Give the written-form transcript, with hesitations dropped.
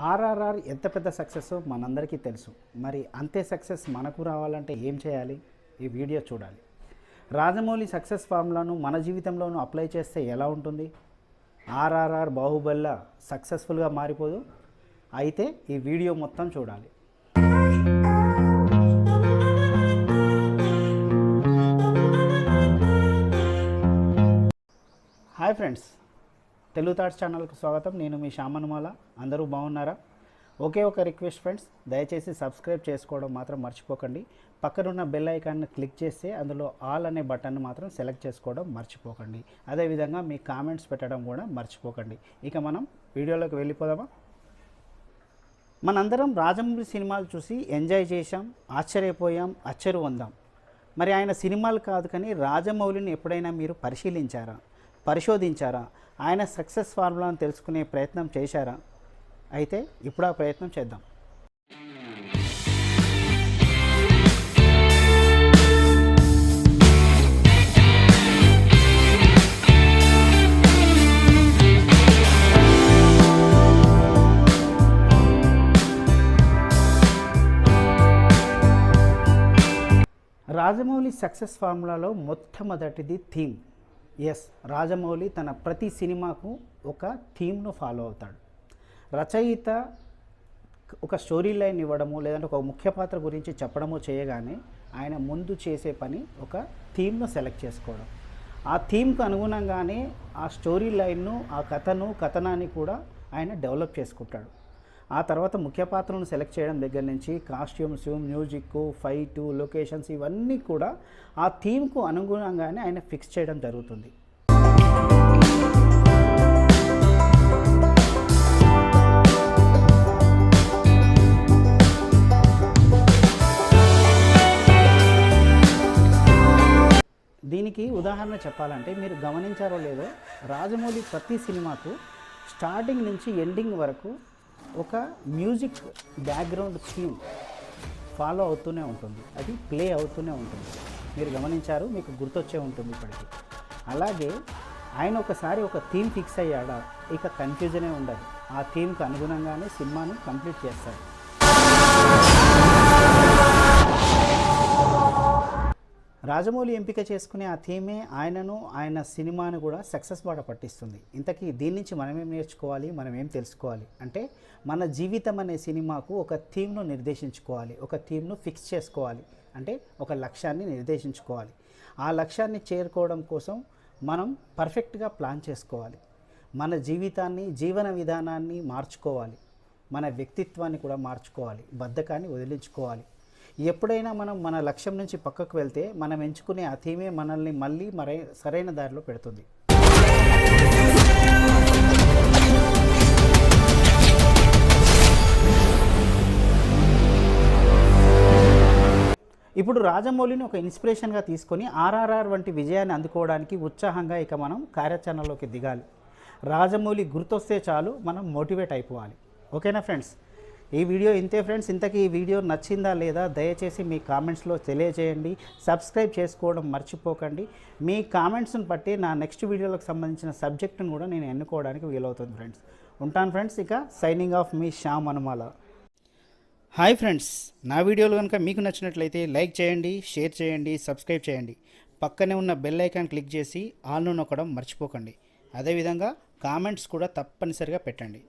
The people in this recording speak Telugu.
ఆర్ఆర్ఆర్ ఎంత పెద్ద సక్సెస్ మనందరికీ తెలుసు. మరి అంతే సక్సెస్ మనకు రావాలంటే ఏం చేయాలి? ఈ వీడియో చూడాలి. రాజమౌళి సక్సెస్ ఫార్ములాను మన జీవితంలోనూ అప్లై చేస్తే ఎలా ఉంటుంది? ఆర్ఆర్ఆర్ బాహుబలిలా సక్సెస్ఫుల్గా మారిపోదు. అయితే ఈ వీడియో మొత్తం చూడాలి. హాయ్ ఫ్రెండ్స్, తెలుగు థాట్స్ ఛానల్కి స్వాగతం. నేను మీ శ్యామనుమాల. అందరూ బాగున్నారా? ఒకే ఒక రిక్వెస్ట్ ఫ్రెండ్స్, దయచేసి సబ్స్క్రైబ్ చేసుకోవడం మాత్రం మర్చిపోకండి. పక్కనున్న బెల్ ఐకాన్ని క్లిక్ చేస్తే అందులో ఆల్ అనే బటన్ మాత్రం సెలెక్ట్ చేసుకోవడం మర్చిపోకండి. అదేవిధంగా మీ కామెంట్స్ పెట్టడం కూడా మర్చిపోకండి. ఇక మనం వీడియోలోకి వెళ్ళిపోదామా? మనందరం రాజమౌళి సినిమాలు చూసి ఎంజాయ్ చేశాం, ఆశ్చర్యపోయాం, అచ్చరు పొందాం. మరి ఆయన సినిమాలు కాదు కానీ రాజమౌళిని ఎప్పుడైనా మీరు పరిశోధించారా? ఆయన సక్సెస్ ఫార్ములాను తెలుసుకునే ప్రయత్నం చేశారా? అయితే ఇప్పుడు ఆ ప్రయత్నం చేద్దాం. రాజమౌళి సక్సెస్ ఫార్ములాలో మొట్టమొదటిది థీమ్. ఎస్, రాజమౌళి తన ప్రతి సినిమాకు ఒక థీమ్ను ఫాలో అవుతాడు. రచయిత ఒక స్టోరీ లైన్ ఇవ్వడము లేదంటే ఒక ముఖ్య పాత్ర గురించి చెప్పడము చేయగానే ఆయన ముందు చేసే పని ఒక థీమ్ను సెలెక్ట్ చేసుకోవడం. ఆ థీమ్కు అనుగుణంగానే ఆ స్టోరీ లైన్ను, ఆ కథనాన్ని కూడా ఆయన డెవలప్ చేసుకుంటాడు. ఆ తర్వాత ముఖ్య పాత్రను సెలెక్ట్ చేయడం దగ్గర నుంచి కాస్ట్యూమ్స్, మ్యూజిక్, ఫైటు, లొకేషన్స్ ఇవన్నీ కూడా ఆ థీమ్కు అనుగుణంగానే ఆయన ఫిక్స్ చేయడం జరుగుతుంది. దీనికి ఉదాహరణ చెప్పాలంటే, మీరు గమనించారో లేదో, రాజమౌళి ప్రతి సినిమాకు స్టార్టింగ్ నుంచి ఎండింగ్ వరకు ఒక మ్యూజిక్ బ్యాక్గ్రౌండ్ థీమ్ ఫాలో అవుతూనే ఉంటుంది, అది ప్లే అవుతూనే ఉంటుంది. మీరు గమనించారు, మీకు గుర్తొచ్చే ఉంటుంది ఇప్పటికీ. అలాగే ఆయన ఒకసారి ఒక థీమ్ ఫిక్స్ అయ్యాడా, ఇక కన్ఫ్యూజనే ఉండదు. ఆ థీమ్కి అనుగుణంగానే సినిమాను కంప్లీట్ చేస్తాడు. రాజమౌళి ఎంపిక చేసుకునే ఆ థీమే ఆయన సినిమాను కూడా సక్సెస్ బాట పట్టిస్తుంది. ఇంతకీ దీని నుంచి మనమేం నేర్చుకోవాలి, మనం ఏం తెలుసుకోవాలి అంటే, మన జీవితం అనే సినిమాకు ఒక థీమ్ను నిర్దేశించుకోవాలి, ఒక థీమ్ను ఫిక్స్ చేసుకోవాలి. అంటే ఒక లక్ష్యాన్ని నిర్దేశించుకోవాలి. ఆ లక్ష్యాన్ని చేరుకోవడం కోసం మనం పర్ఫెక్ట్గా ప్లాన్ చేసుకోవాలి. మన జీవితాన్ని, జీవన విధానాన్ని మార్చుకోవాలి. మన వ్యక్తిత్వాన్ని కూడా మార్చుకోవాలి. బద్ధకాన్ని వదిలించుకోవాలి. ఎప్పుడైనా మనం మన లక్ష్యం నుంచి పక్కకు వెళ్తే మనం ఎంచుకునే ఆ థీమే మనల్ని మళ్ళీ సరైన దారిలో పెడుతుంది. ఇప్పుడు రాజమౌళిని ఒక ఇన్స్పిరేషన్గా తీసుకొని ఆర్ఆర్ఆర్ వంటి విజయాన్ని అందుకోవడానికి ఉత్సాహంగా ఇక మనం కార్యాచరణలోకి దిగాలి. రాజమౌళి గుర్తొస్తే చాలు మనం మోటివేట్ అయిపోవాలి. ఓకేనా ఫ్రెండ్స్? ఈ వీడియో ఇంతే ఫ్రెండ్స్. ఇంతకీ ఈ వీడియో నచ్చిందా లేదా దయచేసి మీ కామెంట్స్లో తెలియజేయండి. సబ్స్క్రైబ్ చేసుకోవడం మర్చిపోకండి. మీ కామెంట్స్ని బట్టి నా నెక్స్ట్ వీడియోలకు సంబంధించిన సబ్జెక్టును కూడా నేను ఎన్నుకోవడానికి వీలవుతుంది ఫ్రెండ్స్. ఉంటాను ఫ్రెండ్స్. ఇక సైనింగ్ ఆఫ్ మీ శ్యామనుమాల. హాయ్ ఫ్రెండ్స్, నా వీడియోలు కనుక మీకు నచ్చినట్లయితే లైక్ చేయండి, షేర్ చేయండి, సబ్స్క్రైబ్ చేయండి. పక్కనే ఉన్న బెల్ ఐకాన్ క్లిక్ చేసి ఆల్ను నొక్కడం మర్చిపోకండి. అదేవిధంగా కామెంట్స్ కూడా తప్పనిసరిగా పెట్టండి.